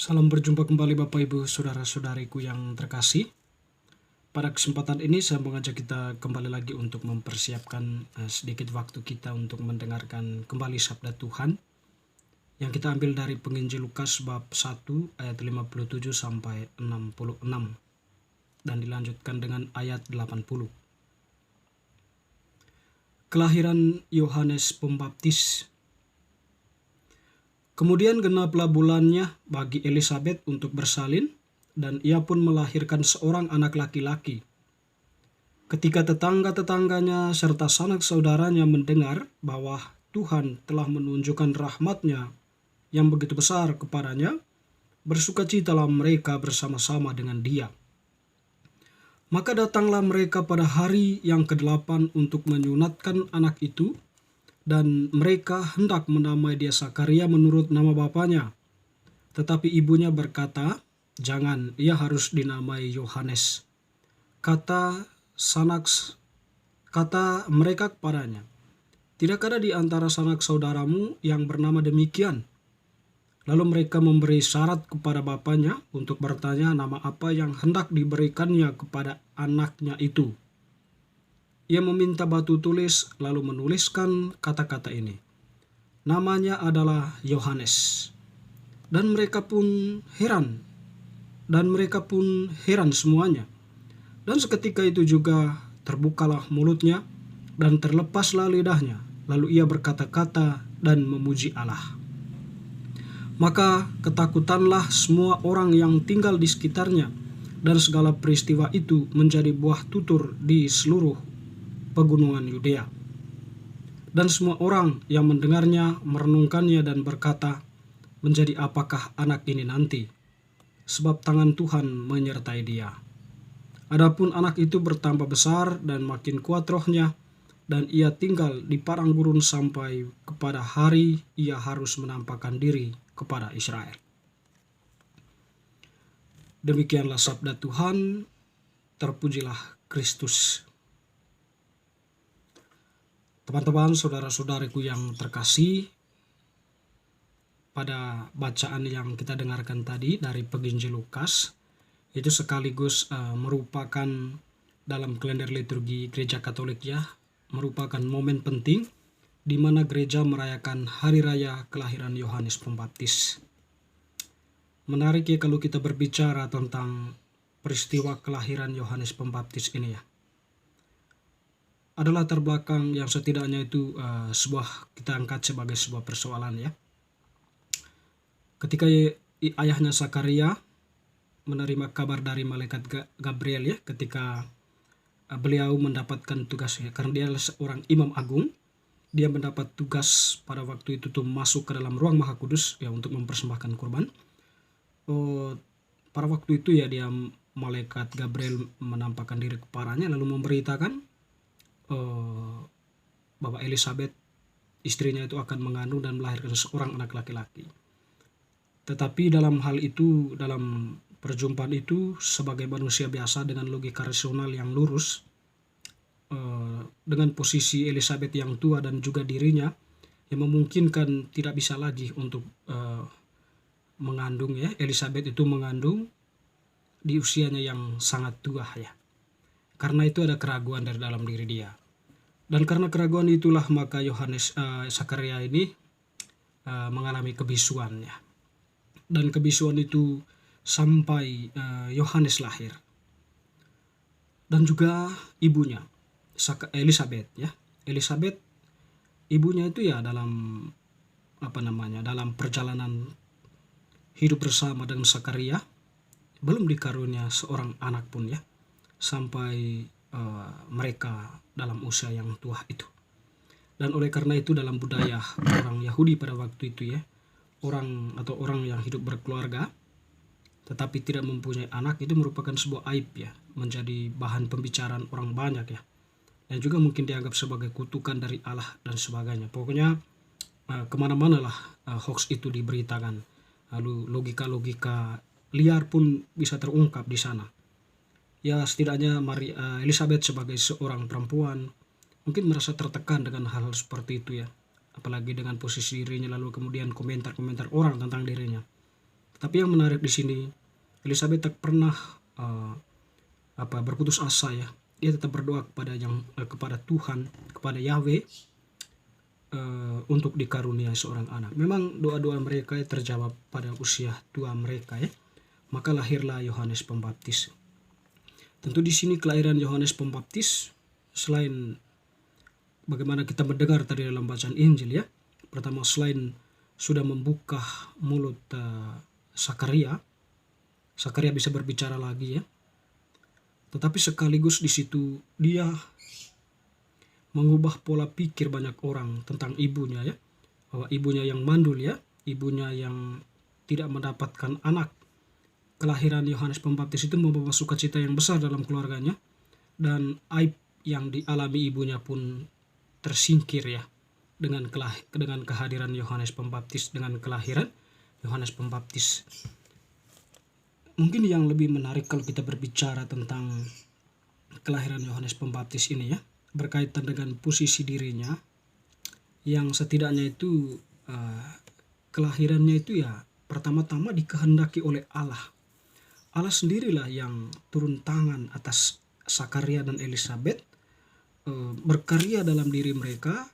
Salam berjumpa kembali Bapak Ibu Saudara-saudariku yang terkasih. Pada kesempatan ini saya mengajak kita kembali lagi untuk mempersiapkan sedikit waktu kita untuk mendengarkan kembali sabda Tuhan yang kita ambil dari penginjil Lukas bab 1 ayat 57 sampai 66 dan dilanjutkan dengan ayat 80. Kelahiran Yohanes Pembaptis. Kemudian genaplah bulannya bagi Elisabet untuk bersalin, dan ia pun melahirkan seorang anak laki-laki. Ketika tetangga-tetangganya serta sanak saudaranya mendengar bahwa Tuhan telah menunjukkan rahmat-Nya yang begitu besar kepadanya, bersukacitalah mereka bersama-sama dengan dia. Maka datanglah mereka pada hari yang ke-8 untuk menyunatkan anak itu, dan mereka hendak menamai dia Sakaria menurut nama bapaknya. Tetapi ibunya berkata, "Jangan, ia harus dinamai Yohanes." Kata mereka kepadanya, "Tidak ada di antara sanak saudaramu yang bernama demikian?" Lalu mereka memberi syarat kepada bapaknya untuk bertanya nama apa yang hendak diberikannya kepada anaknya itu. Ia meminta batu tulis lalu menuliskan kata-kata ini, "Namanya adalah Yohanes." Dan mereka pun heran semuanya. Dan seketika itu juga terbukalah mulutnya dan terlepaslah lidahnya, lalu ia berkata-kata dan memuji Allah. Maka ketakutanlah semua orang yang tinggal di sekitarnya, dan segala peristiwa itu menjadi buah tutur di seluruh pegunungan Yudea. Dan semua orang yang mendengarnya merenungkannya dan berkata, "Menjadi apakah anak ini nanti? Sebab tangan Tuhan menyertai dia." Adapun anak itu bertambah besar dan makin kuat rohnya, dan ia tinggal di padang gurun sampai kepada hari ia harus menampakkan diri kepada Israel. Demikianlah sabda Tuhan, terpujilah Kristus. Teman-teman, saudara-saudariku yang terkasih, pada bacaan yang kita dengarkan tadi dari penginjil Lukas, itu sekaligus merupakan dalam kalender liturgi Gereja Katolik merupakan momen penting di mana gereja merayakan hari raya kelahiran Yohanes Pembaptis. Menarik ya kalau kita berbicara tentang peristiwa kelahiran Yohanes Pembaptis ini ya. Adalah latar belakang yang setidaknya itu kita angkat sebagai sebuah persoalan ya. Ketika ayahnya Sakaria menerima kabar dari malaikat Gabriel ya, ketika beliau mendapatkan tugasnya, karena dia adalah seorang imam agung, dia mendapat tugas pada waktu itu tuh masuk ke dalam ruang Maha Kudus ya untuk mempersembahkan kurban. Pada waktu itu ya malaikat Gabriel menampakkan diri kepadanya lalu memberitakan bahwa Elisabet istrinya itu akan mengandung dan melahirkan seorang anak laki-laki. Tetapi dalam hal itu, dalam perjumpaan itu, sebagai manusia biasa dengan logika rasional yang lurus, dengan posisi Elisabet yang tua dan juga dirinya yang memungkinkan tidak bisa lagi untuk mengandung ya, Elisabet itu mengandung di usianya yang sangat tua ya. Karena itu ada keraguan dari dalam diri dia. Dan karena keraguan itulah maka Sakaria ini mengalami kebisuan ya. Dan kebisuan itu sampai Yohanes lahir. Dan juga ibunya Elisabet ya. Elisabet ibunya itu ya dalam dalam perjalanan hidup bersama dengan Sakaria belum dikarunia seorang anak pun ya, sampai mereka dalam usia yang tua itu. Dan oleh karena itu dalam budaya orang Yahudi pada waktu itu ya, orang yang hidup berkeluarga tetapi tidak mempunyai anak itu merupakan sebuah aib ya, menjadi bahan pembicaraan orang banyak ya, dan juga mungkin dianggap sebagai kutukan dari Allah dan sebagainya. Pokoknya kemana-mana lah hoax itu diberitakan, lalu logika-logika liar pun bisa terungkap di sana. Ya setidaknya Elisabet sebagai seorang perempuan mungkin merasa tertekan dengan hal seperti itu ya. Apalagi dengan posisi dirinya lalu kemudian komentar-komentar orang tentang dirinya. Tetapi yang menarik di sini, Elizabeth tak pernah berputus asa ya. Dia tetap berdoa kepada Tuhan, kepada Yahweh, untuk dikaruniai seorang anak. Memang doa-doa mereka terjawab pada usia tua mereka ya. Maka lahirlah Yohanes Pembaptis. Tentu di sini kelahiran Yohanes Pembaptis, selain bagaimana kita mendengar tadi dalam bacaan Injil ya. Pertama, selain sudah membuka mulut Sakaria bisa berbicara lagi ya. Tetapi sekaligus di situ dia mengubah pola pikir banyak orang tentang ibunya ya. Bahwa ibunya yang mandul ya, ibunya yang tidak mendapatkan anak. Kelahiran Yohanes Pembaptis itu membawa sukacita yang besar dalam keluarganya, dan aib yang dialami ibunya pun tersingkir ya dengan kehadiran Yohanes Pembaptis, dengan kelahiran Yohanes Pembaptis. Mungkin yang lebih menarik kalau kita berbicara tentang kelahiran Yohanes Pembaptis ini ya, berkaitan dengan posisi dirinya yang setidaknya itu kelahirannya itu ya pertama-tama dikehendaki oleh Allah. Allah sendirilah yang turun tangan atas Sakaria dan Elizabeth, berkarya dalam diri mereka,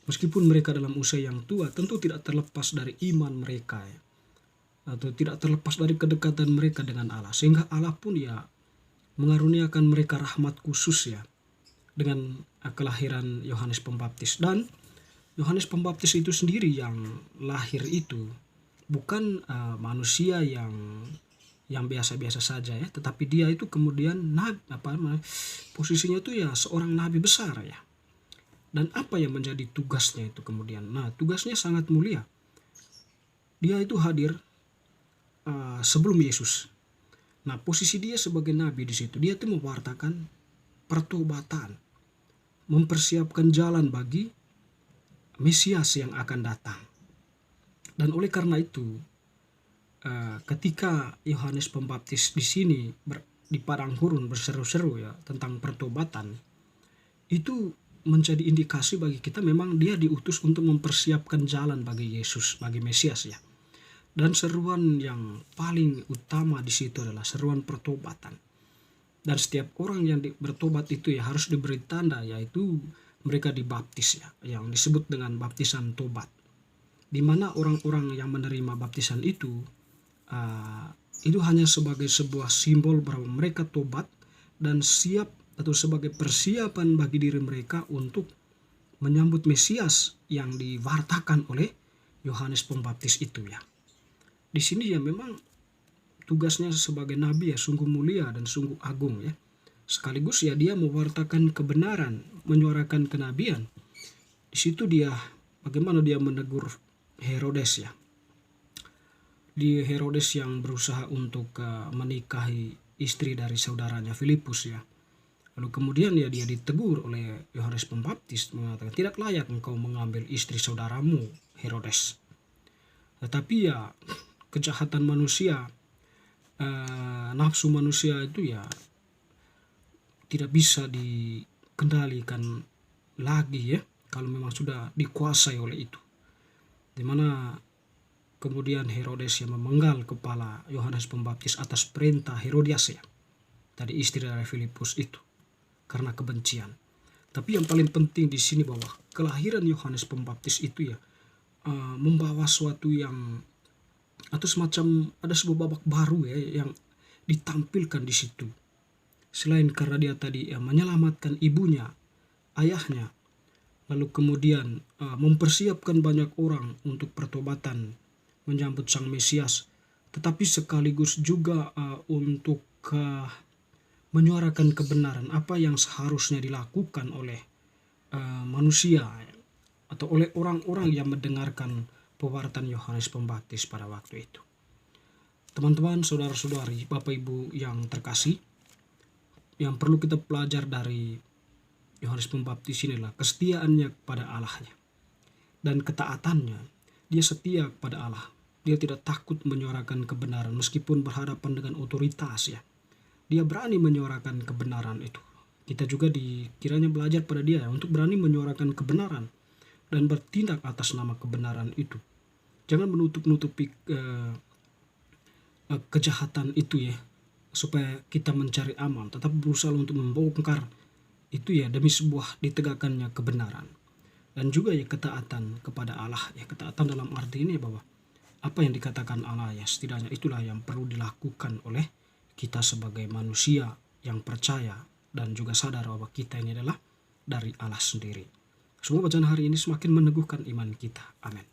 meskipun mereka dalam usia yang tua, tentu tidak terlepas dari iman mereka ya, atau tidak terlepas dari kedekatan mereka dengan Allah, sehingga Allah pun ya mengaruniakan mereka rahmat khusus ya dengan kelahiran Yohanes Pembaptis. Dan Yohanes Pembaptis itu sendiri yang lahir itu bukan manusia yang biasa-biasa saja ya, tetapi dia itu kemudian posisinya itu ya seorang nabi besar ya. Dan apa yang menjadi tugasnya itu kemudian? Nah, tugasnya sangat mulia. Dia itu hadir sebelum Yesus. Nah, posisi dia sebagai nabi di situ, dia itu mewartakan pertobatan, mempersiapkan jalan bagi Mesias yang akan datang. Dan oleh karena itu, ketika Yohanes Pembaptis di sini di padang gurun berseru-seru ya tentang pertobatan, itu menjadi indikasi bagi kita memang dia diutus untuk mempersiapkan jalan bagi Yesus, bagi Mesias ya. Dan seruan yang paling utama di situ adalah seruan pertobatan. Dan setiap orang yang bertobat itu ya harus diberi tanda, yaitu mereka dibaptis ya, yang disebut dengan baptisan tobat. Di mana orang-orang yang menerima baptisan itu hanya sebagai sebuah simbol bahwa mereka tobat dan siap, atau sebagai persiapan bagi diri mereka untuk menyambut Mesias yang diwartakan oleh Yohanes Pembaptis itu ya. Di sini ya memang tugasnya sebagai nabi ya sungguh mulia dan sungguh agung ya. Sekaligus ya dia mewartakan kebenaran, menyuarakan kenabian. Di situ dia bagaimana dia menegur Herodes ya. Di Herodes yang berusaha untuk menikahi istri dari saudaranya Filipus ya. Lalu kemudian ya dia ditegur oleh Yohanes Pembaptis, mengatakan tidak layak engkau mengambil istri saudaramu Herodes. Tetapi ya kejahatan manusia, nafsu manusia itu ya tidak bisa dikendalikan lagi ya kalau memang sudah dikuasai oleh itu. Dimana kemudian Herodes yang memenggal kepala Yohanes Pembaptis atas perintah Herodias ya, tadi istri dari Filipus itu, karena kebencian. Tapi yang paling penting di sini bahwa kelahiran Yohanes Pembaptis itu ya membawa suatu yang atau semacam ada sebuah babak baru ya yang ditampilkan di situ. Selain karena dia tadi ya menyelamatkan ibunya, ayahnya, lalu kemudian mempersiapkan banyak orang untuk pertobatan, menyambut Sang Mesias, tetapi sekaligus juga untuk menyuarakan kebenaran apa yang seharusnya dilakukan oleh manusia atau oleh orang-orang yang mendengarkan pewartaan Yohanes Pembaptis pada waktu itu. Teman-teman, saudara-saudari, Bapak Ibu yang terkasih, yang perlu kita pelajari dari Yohanes Pembaptis inilah kesetiaannya kepada Allahnya dan ketaatannya. Dia setia kepada Allah. Dia tidak takut menyuarakan kebenaran meskipun berhadapan dengan otoritas ya. Dia berani menyuarakan kebenaran itu. Kita juga kiranya belajar pada dia untuk berani menyuarakan kebenaran dan bertindak atas nama kebenaran itu. Jangan menutup-nutupi kejahatan itu ya, supaya kita mencari aman, tetap berusaha untuk membongkar itu ya, demi sebuah ditegakkannya kebenaran. Dan juga ya ketaatan kepada Allah ya, ketaatan dalam arti ini bahwa apa yang dikatakan Allah ya, setidaknya itulah yang perlu dilakukan oleh kita sebagai manusia yang percaya dan juga sadar bahwa kita ini adalah dari Allah sendiri. Semoga bacaan hari ini semakin meneguhkan iman kita. Amin.